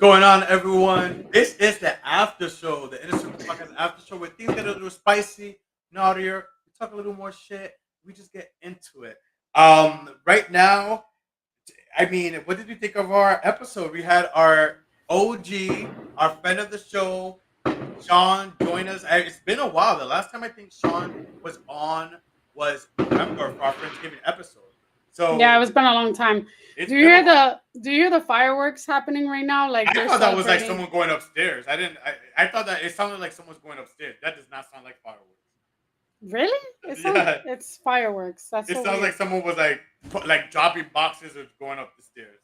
going on, everyone? This is the after show, the Inner Circle Podcast after show, where things get a little spicy, naughtier. We talk a little more shit. We just get into it. Right now, I mean, what did you think of our episode? We had our OG, our friend of the show, Sean, join us. It's been a while. The last time I think Sean was on was November for our Friendsgiving episode. Yeah, So it's been a long time. it's Do you been a hear while. the fireworks happening right now? Like I they're thought that was like celebrating. someone going upstairs. I didn't. I thought that it sounded like someone's going upstairs. That does not sound like fireworks. Really? It sounds Yeah, it's fireworks. That's it so sounds like weird. someone was like dropping boxes or going up the stairs.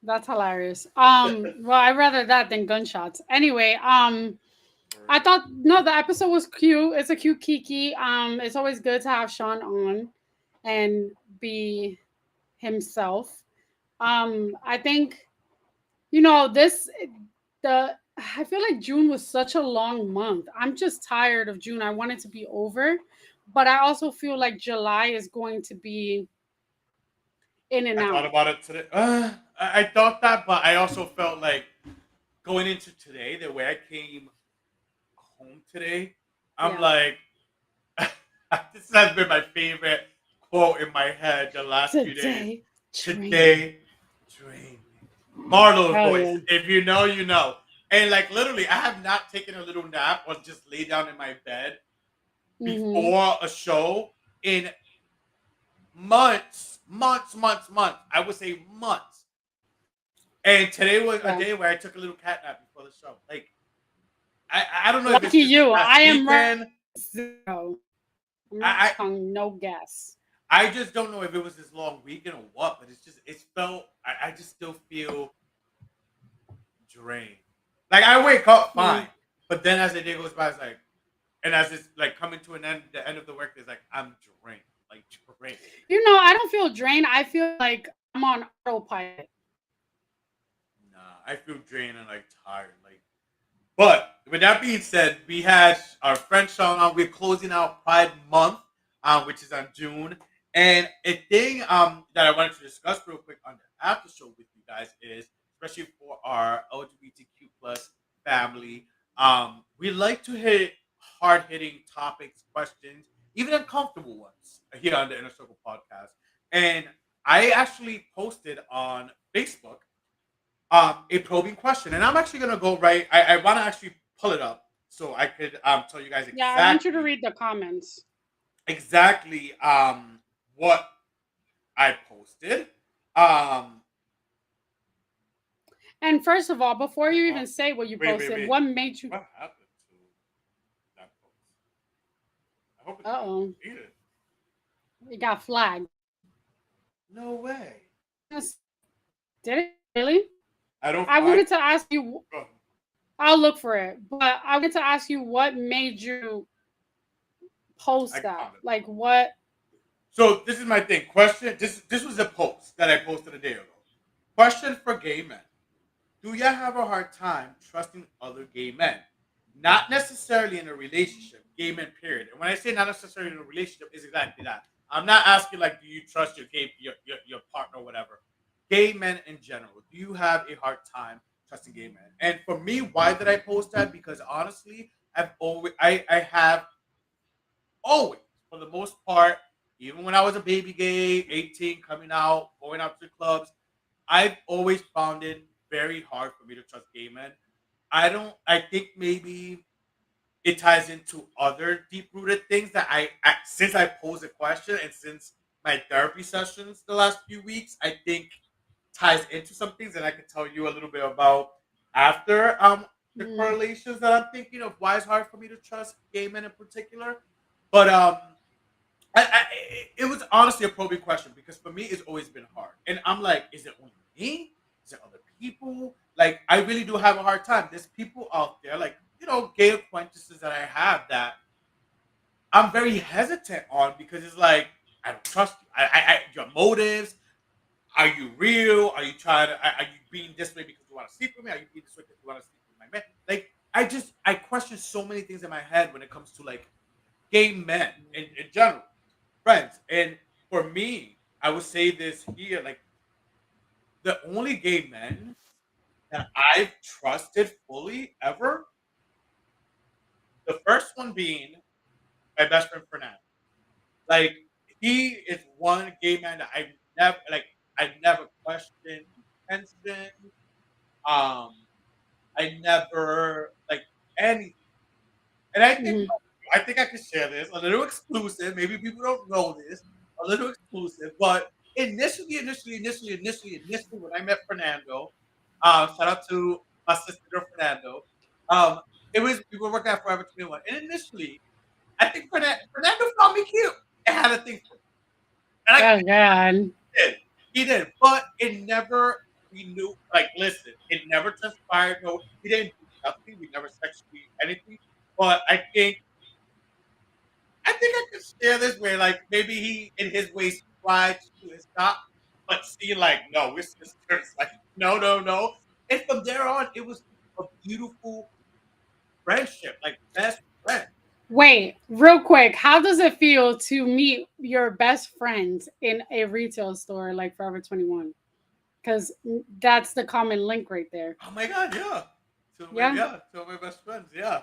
That's hilarious. Well, I'd rather that than gunshots. Anyway, Or, I thought no, the episode was cute. It's a cute Kiki. It's always good to have Sean on and be himself. I think this the I feel like June was such a long month. I'm just tired of June. I want it to be over, but I also feel like July is going to be in and I thought out. about it today. I thought that, but I also felt like going into today, the way I came home today, I'm Yeah. like, this has been my favorite quote in my head the last few days. Today, train me. Today, drain me. Marlo's Hell voice. yeah. If you know, you know. And like literally, I have not taken a little nap or just lay down in my bed Mm-hmm. before a show in months. I would say months. And today was a Yeah. day where I took a little cat nap before the show. Like I don't know if it's Lucky just this you. past I am weekend. zero. I'm not I, tongue, no gas. I just don't know if it was this long weekend or what, but it's felt I just still feel drained. Like I wake up Mm. fine, but then as the day goes by, it's like, and as it's like coming to an end, the end of the work is like I'm drained, like drained. I don't feel drained. I feel like I'm on autopilot. Nah, I feel drained and like tired. Like, but with that being said, we had our friend Sean on. We're closing out Pride Month, which is on June. And a thing that I wanted to discuss real quick on the after show with you guys is, especially for our LGBTQ plus family, we like to hit hard hitting topics, questions, even uncomfortable ones here on the Inner Circle podcast. And I actually posted on Facebook a probing question, and I'm actually gonna go right. I want to actually pull it up so I could tell you guys Yeah, I want you to exactly read the comments. exactly what I posted. Um, And first of all, before hold you on. even say what you Wait, posted, wait. what made you? What happened to that post? I hope it Uh didn't get oh, deleted. it got flagged. No way. Yes. Did it really? I don't I find. wanted to ask you. Oh. I'll look for it, but I wanted to ask you what made you I post can that. find it. Like what? So this is my thing. Question. This was a post that I posted a day ago. Question for gay men. Do you have a hard time trusting other gay men? Not necessarily in a relationship, gay men, period. And when I say not necessarily in a relationship, is exactly that. I'm not asking like, do you trust your partner or whatever. Gay men in general, do you have a hard time trusting gay men? And for me, why did I post that? Because honestly, I have always, for the most part, even when I was a baby gay, 18, coming out, going out to clubs, I've always found it very hard for me to trust gay men. I think maybe it ties into other deep rooted things that since I posed a question and since my therapy sessions the last few weeks, I think ties into some things, and I can tell you a little bit about after the Mm, correlations that I'm thinking of why it's hard for me to trust gay men in particular. But it was honestly a probing question because for me it's always been hard, and I'm like, is it only me? Is it other people? Like, I really do have a hard time. There's people out there, like gay acquaintances that I have that I'm very hesitant on because it's like I don't trust you. Your motives. Are you real? Are you trying to? Are you being this way because you want to sleep with me? Are you being this way because you want to sleep with my man? Like, I question so many things in my head when it comes to like gay men in general, friends. And for me, I would say this here: like the only gay men that I've trusted fully ever. The first one being my best friend Fernando. Like he is one gay man that I never questioned intention. Um, I never like anything. And Mhm. I think I can share this a little exclusive. Maybe people don't know this. A little exclusive, but initially, when I met Fernando, shout out to my sister Fernando. Um, it was we were working at Forever 21, and initially, I think Fernando found me cute and had a thing for me, and I Oh God. did. He did, but it never. We knew, like, listen, it never transpired. No, he didn't do nothing. We never sexually anything. But I think I could share this where like maybe he in his ways tried to do his stop, but see like no, we're sisters. Like no, no, no. And from there on, it was a beautiful friendship, like best friend. Wait, real quick, how does it feel to meet your best friends in a retail store like Forever 21? Because that's the common link right there. Oh my god, Yeah. yeah, two of my best friends, yeah.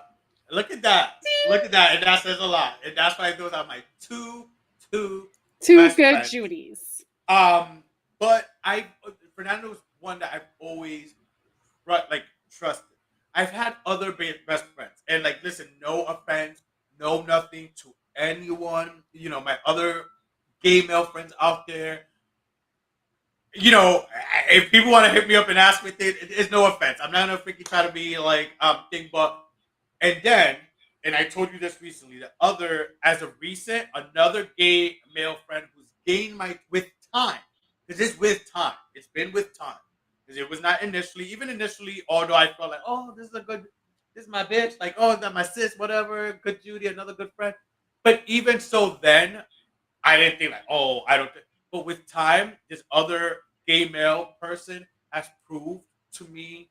Look at that, See? and that says a lot, and that's why those are my two Two best good friends. Judies. But Fernando's one that I've always trusted. I've had other best friends, and like, listen, no offense, no nothing to anyone. You know, my other gay male friends out there. You know, if people want to hit me up and ask me things, it's no offense. I'm not gonna freaking try to be like thing, but and then and I told you this recently. The other, as of recent, another gay male friend who's gained my with time. Because it's with time. It's been with time. Because it was not initially, even initially, although I felt like, oh, this is my bitch. Like, oh, that my sis, whatever, good Judy, another good friend. But even so, then I didn't think like, oh, I don't think. But with time, this other gay male person has proved to me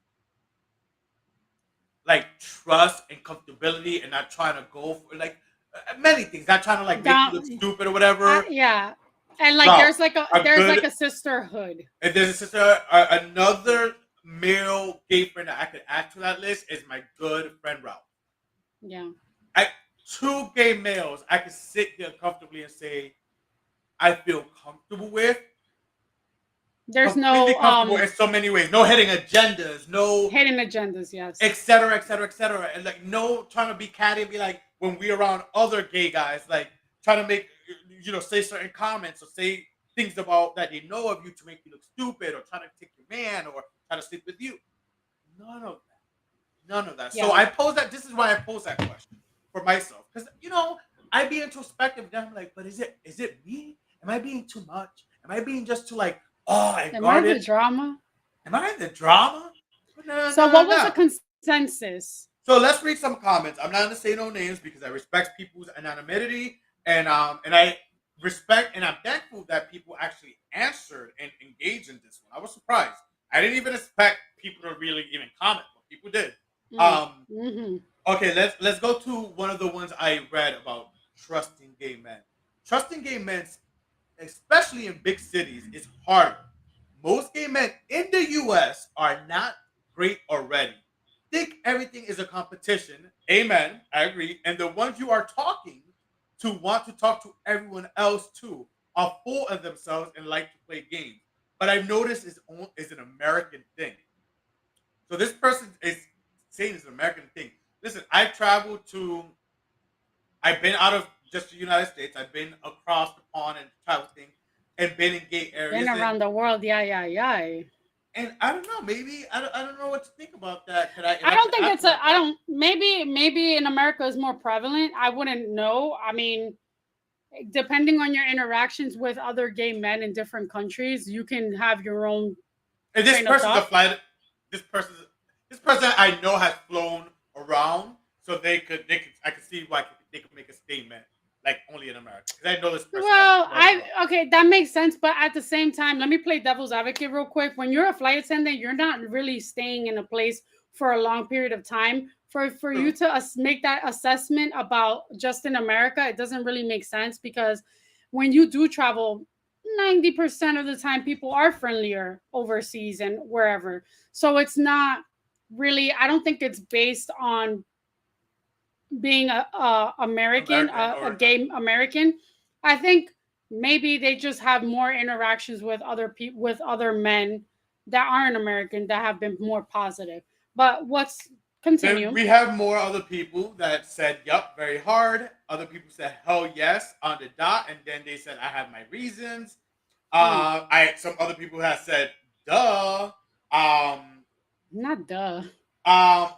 like trust and comfortability and not trying to go for like many things, not trying to like make you look Down, stupid or whatever. yeah, and like Bro, a there's like good a sisterhood. and there's a sister, another male gay friend that I could add to that list is my good friend Ralph. Yeah. I two gay males I could sit here comfortably and say I feel comfortable with, There's completely no comfortable in so many ways. No hitting agendas, no hidden agendas. Yes. et cetera, et cetera, et cetera. And like no trying to be catty and be like when we around other gay guys, like trying to make say certain comments or say things about that they know of you to make you look stupid or trying to take your man or try to sleep with you. None of that. None of that. So Yeah. I pose that this is why I pose that question for myself. Because I be introspective and I'm like, but is it me? Am I being too much? Am I being just too like, oh, I Am I guard the it? drama? Am I in the drama? No, So no, no, what was the no. consensus? So let's read some comments. I'm not gonna say no names because I respect people's anonymity and I respect and I'm thankful that people actually answered and engaged in this one. I was surprised. I didn't even expect people to really even comment, but people did. Um, Mm-hmm. okay, let's go to one of the ones I read about trusting gay men. Trusting gay men, especially in big cities, is harder. Most gay men in the US are not great already. Think everything is a competition. Amen. I agree. And the ones you are talking to want to talk to everyone else too are full of themselves and like to play games. But I've noticed is an American thing. So this person is saying it's an American thing. Listen, I've been out of just the United States. I've been across the pond and travel thing and been in gay Been areas around the world. Yeah, yeah, yeah. and I don't know, maybe I don't know what to think about that. Could I if I I don't could think ask it's you like a. I that? don't. Maybe in America is more prevalent. I wouldn't know. I mean, depending on your interactions with other gay men in different countries, you can have your own And train of thought. this person this person I know has flown around, so they could I could see why they could make a statement like only in America because I know this person has Well, flown I around. okay, that makes sense, but at the same time, let me play devil's advocate real quick. When you're a flight attendant, you're not really staying in a place for a long period of time. For you True. to make that assessment about just in America, it doesn't really make sense because when you do travel, 90% of the time people are friendlier overseas and wherever. So it's not really, I don't think it's based on being a American, American a or gay American. I think maybe they just have more interactions with other people, with other men that aren't American, that have been more positive. But what's then continue? we have more other people that said yup very hard. Other people said hell yes on the dot, and then they said I have my reasons. Hmm. I some other people have said duh. Um, Not duh. um,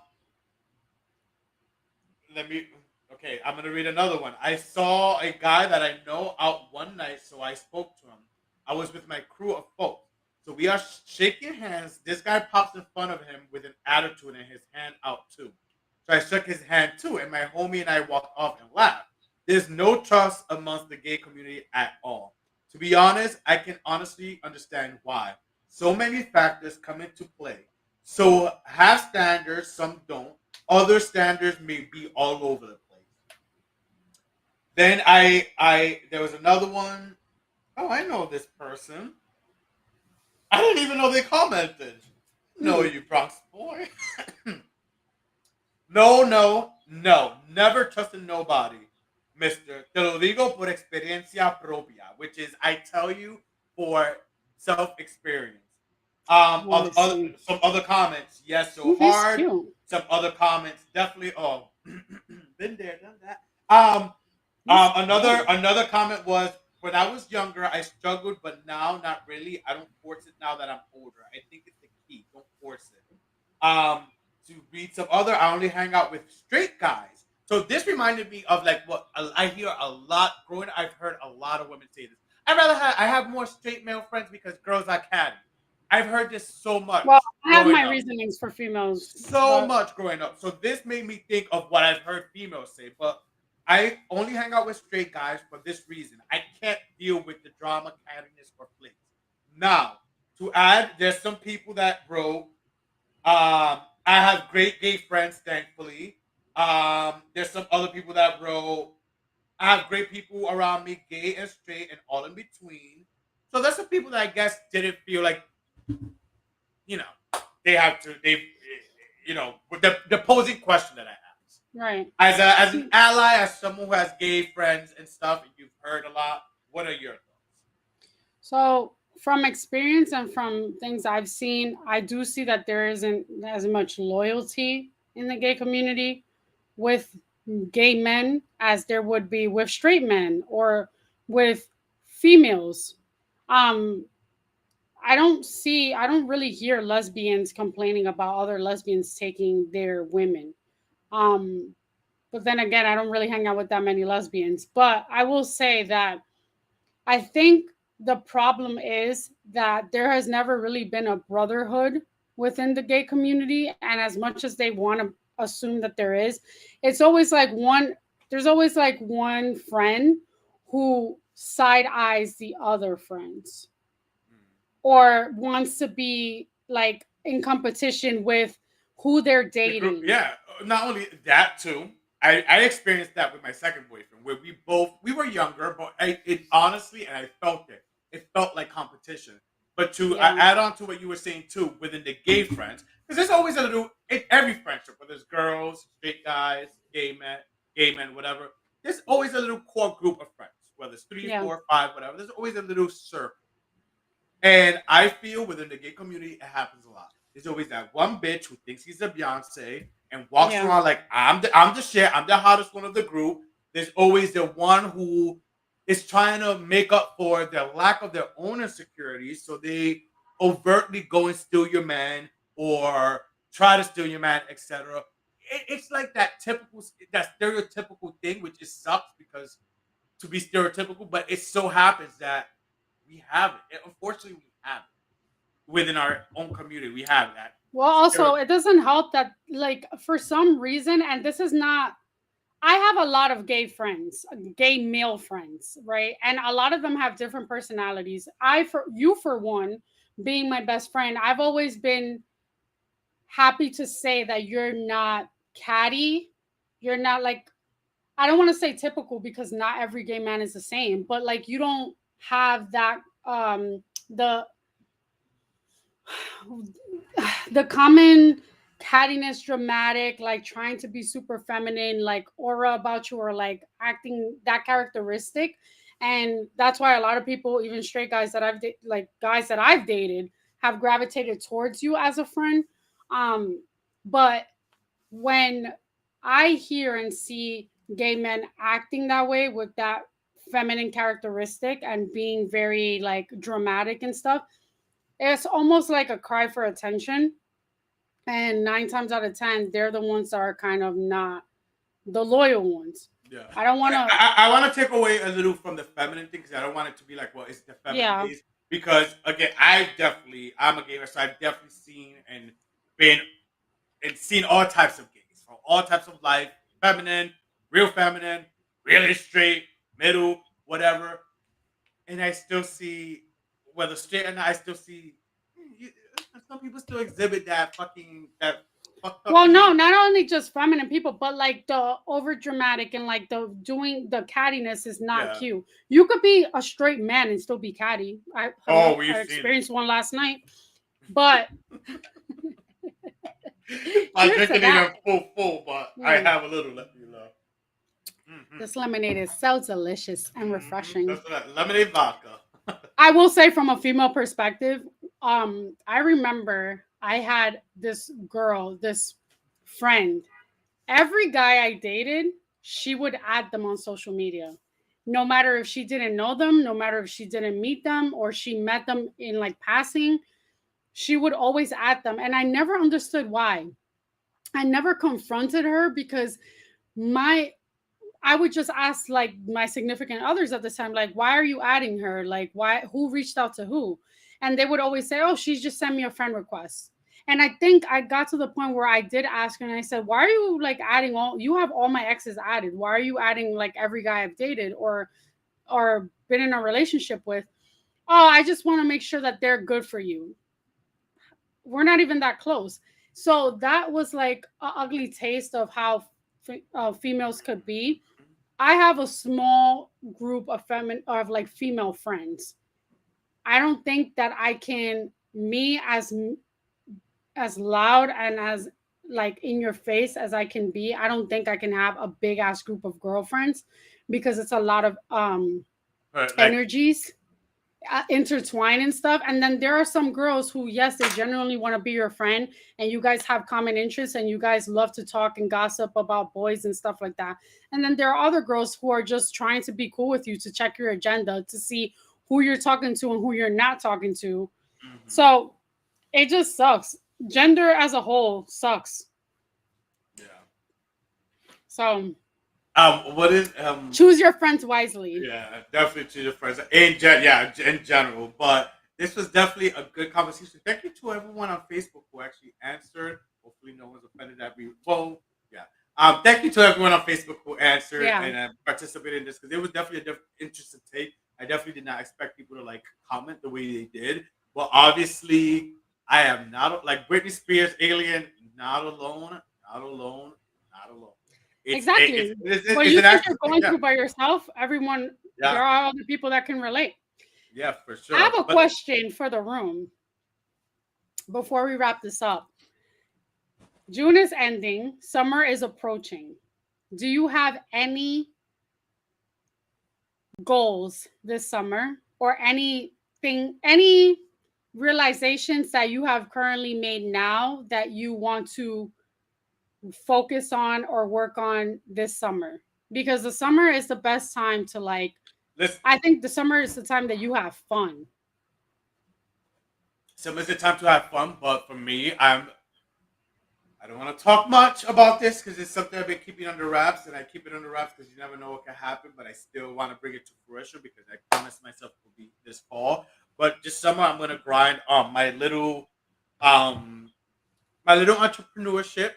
let me. Okay, I'm gonna read another one. I saw a guy that I know out one night, so I spoke to him. I was with my crew of folks, so we are shaking hands. This guy pops in front of him with an attitude and his hand out too. So I shook his hand too, and my homie and I walked off and laughed. There's no trust amongst the gay community at all. To be honest, I can honestly understand why. So many factors come into play. So have standards, some don't. Other standards may be all over the place. Then there was another one. Oh, I know this person. I didn't even know they commented. No, Hmm. you Bronx boy. No, no, no. Never trusted nobody, Mister. Te lo digo por experiencia propia, which is I tell you for self experience. Let me see. Some other comments. Yes, so Ooh, he's hard. cute. Some other comments definitely. Oh, been there, done that. He's Another cute. another comment was when I was younger, I struggled, but now not really. I don't force it now that I'm older. I think it's the key. Don't force it. To read some other, I only hang out with straight guys. So this reminded me of like what I hear a lot growing. I've heard a lot of women say this. I have more straight male friends because girls are catty. I've heard this so Well, much I have growing my up, reasonings for females, so but much growing up. So this made me think of what I've heard females say. But I only hang out with straight guys for this reason. I can't deal with the drama, cattiness, or flicks. Now, to add, there's some people that wrote I have great gay friends, thankfully. There's some other people that wrote, I have great people around me, gay and straight and all in between. So there's some people that I guess didn't feel like, you know, they have to, with the posing question that I asked. right. As an ally, as someone who has gay friends and stuff, and you've heard a lot, what are your thoughts? So, from experience and from things I've seen, I do see that there isn't as much loyalty in the gay community with gay men as there would be with straight men or with females. Um, I don't really hear lesbians complaining about other lesbians taking their women. Um, but then again, I don't really hang out with that many lesbians. But I will say that I think the problem is that there has never really been a brotherhood within the gay community. And as much as they want to assume that there is, it's always like there's always like one friend who side eyes the other friends Hmm. or wants to be like in competition with who they're The group, dating. yeah. Not only that too, I experienced that with my second boyfriend, where we were younger, but it honestly, and I felt it. It felt like competition. But to Yeah. add on to what you were saying too, within the gay friends, because there's always a little in every friendship, whether it's girls, straight guys, gay men, whatever. There's always a little core group of friends, whether it's three, Yeah. four, five, whatever. There's always a little circle. And I feel within the gay community, it happens a lot. There's always that one bitch who thinks he's a Beyonce and walks Yeah. around like I'm the shit. I'm the hottest one of the group. There's always the one who is trying to make up for the lack of their own insecurities, so they overtly go and steal your man or try to steal your man, etc. It's like that stereotypical thing, which is sucks because to be stereotypical, but it so happens that we have it. Unfortunately, we have it within our own community. We have that. Well, also, it doesn't help that, like, for some reason, and this is not, I have a lot of gay friends, gay male friends, right? And a lot of them have different personalities. For one, being my best friend, I've always been happy to say that you're not catty. You're not like, I don't want to say typical because not every gay man is the same, but like, you don't have that the the common cattiness, dramatic, like trying to be super feminine, like aura about you, or like acting that characteristic. And that's why a lot of people, even straight guys that like guys that I've dated, have gravitated towards you as a friend. But when I hear and see gay men acting that way with that feminine characteristic and being very like dramatic and stuff, it's almost like a cry for attention. And 9 times out of 10, they're the ones that are kind of not the loyal ones. Yeah. I don't want to. I want to take away a little from the feminine thing because I don't want it to be like, well, it's the feminine Yeah. gaze. Because again, I'm a gamer, so I've definitely seen and been and seen all types of gays from all types of life, feminine, really straight, middle, whatever. And I still see, whether straight or not, I still see some people still exhibit that fucked up Well, no, behavior. not only just feminine people, but like the over dramatic and like the doing the cattiness is not Yeah. cute. You could be a straight man and still be catty. Oh, Hello, we've I seen it. experienced one last night, but My cheers to drinking ain't that. even full, but I Mm, have a little left, you know. Hmm. this lemonade is so delicious and refreshing. That's what lemonade vodka. I will say from a female perspective, I remember I had this girl, this friend. Every guy I dated, she would add them on social media. No matter if she didn't know them, no matter if she didn't meet them or she met them in like passing, she would always add them. And I never understood why. I never confronted her because my I would just ask like my significant others at the time, like, why are you adding her? Like, why? Who reached out to who? And they would always say, oh, she's just sent me a friend request. And I think I got to the point where I did ask her, and I said, why are you like adding all? You have all my exes added. Why are you adding like every guy I've dated or been in a relationship with? Oh, I just want to make sure that they're good for you. We're not even that close. So that was like an ugly taste of how females could be. I have a small group of like female friends. I don't think that I can me as loud and as like in your face as I can be. I don't think I can have a big ass group of girlfriends because it's a lot of But like, energies intertwine and stuff. And then there are some girls who, yes, they genuinely want to be your friend and you guys have common interests and you guys love to talk and gossip about boys and stuff like that. And then there are other girls who are just trying to be cool with you to check your agenda to see who you're talking to and who you're not talking to. mhm, So it just sucks. Gender as a whole sucks. yeah. So What is choose your friends wisely. Yeah, definitely to the friends in general. But this was definitely a good conversation. Thank you to everyone on Facebook who actually answered. Hopefully, no one's offended that we. Well, yeah. Thank you to everyone on Facebook who answered Yeah. and participated in this because it was definitely a interesting take. I definitely did not expect people to like comment the way they did. But obviously, I am not like Britney Spears, Alien. Not alone. Not alone. Not alone. Exactly. What It's you an think actual you're thing. going Yeah. through by yourself, everyone, Yeah. there are other people that can relate. Yeah, for I sure. have a But question for the room before we wrap this up. June is ending, summer is approaching. Do you have any goals this summer or any realizations that you have currently made now that you want to focus on or work on this summer? Because the summer is the best time to like, listen, I think the summer is the time that you have fun. summer's the time to have fun, but for me, I don't want to talk much about this because it's something I've been keeping under wraps, and I keep it under wraps because you never know what can happen. But I still want to bring it to fruition because I promised myself it will be this fall. But this summer, I'm gonna grind on um, my little entrepreneurship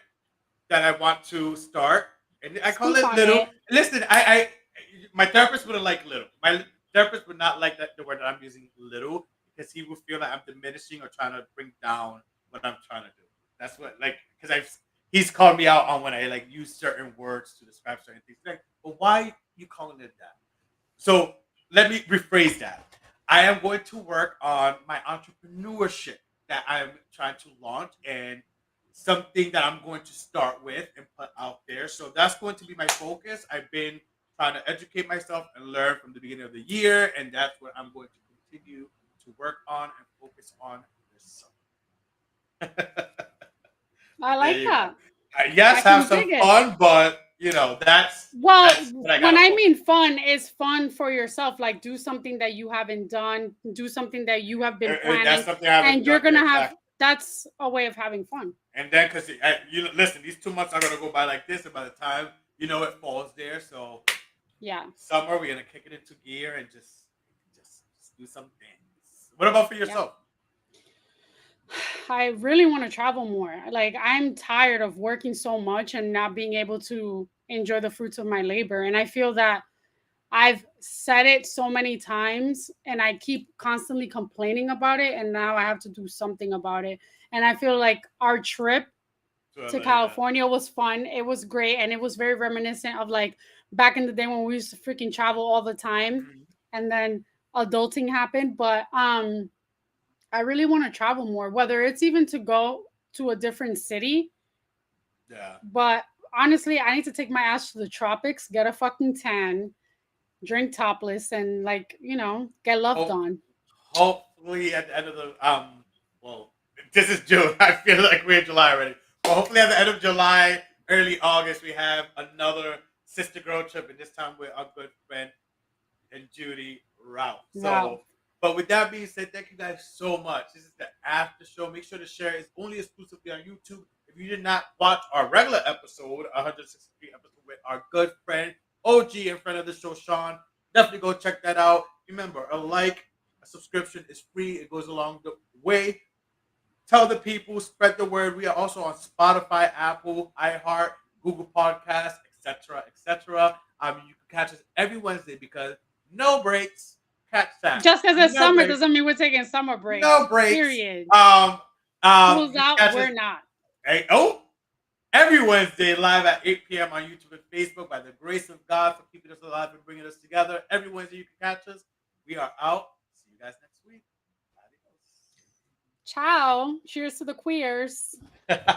that I want to start, and I call Speak it on little. it. Listen, my therapist wouldn't like little. My therapist would not like that the word that I'm using little because he would feel like I'm diminishing or trying to bring down what I'm trying to do. That's what like because I've he's called me out on when I like use certain words to describe certain things. He's like, well, why you calling it that? So let me rephrase that. I am going to work on my entrepreneurship that I'm trying to launch and something that I'm going to start with and put out there. So that's going to be my focus. I've been trying to educate myself and learn from the beginning of the year, and that's what I'm going to continue to work on and focus on this summer. I There like you go. that. I Yes, have can some dig it. fun, but Well, that's what I when gotta I focus. mean fun, it's fun for yourself. Like do something that you haven't done, do something that you have been That's planning, something I haven't and you're done. Yeah, gonna have exactly. that's a way of having fun. And then, because you listen, these 2 months are gonna go by like this, and by the time it falls there. So Yeah. summer, we're gonna kick it into gear and just do some things. What about for Yep. yourself? I really want to travel more. Like I'm tired of working so much and not being able to enjoy the fruits of my labor. And I feel that I've said it so many times and I keep constantly complaining about it and now I have to do something about it. And I feel like our trip To to LA, yeah. California was fun. It was great and it was very reminiscent of like back in the day when we used to freaking travel all the time Mhm. and then adulting happened, but I really want to travel more, whether it's even to go to a different city. Yeah. But honestly, I need to take my ass to the tropics, get a fucking tan, drink topless, and like, get loved Hope, on. hopefully at the end of the well, this is June. I feel like we're in July already. But hopefully at the end of July, early August, we have another sister girl trip, and this time with our good friend and Judy Ralph. Wow. So, but with that being said, thank you guys so much. This is the after show. Make sure to share. It's only exclusively on YouTube. If you did not watch our regular episode, 163 episode with our good friend OG and friend of the show, Sean, definitely go check that out. Remember, a subscription is free. It goes along the way. Tell the people, spread the word. We are also on Spotify, Apple, iHeart, Google Podcasts, etc., etc. You can catch us every Wednesday because no breaks. Catch that. Just because it's No summer breaks. doesn't mean we're taking summer breaks. No breaks. Period. Um, School's you can out, catch us. we're not. Hey, every Wednesday live at 8 p.m. on YouTube and Facebook by the grace of God for keeping us alive and bringing us together. Every Wednesday you can catch us. We are out. See you guys next week. Ciao. Cheers to the queers. Adios.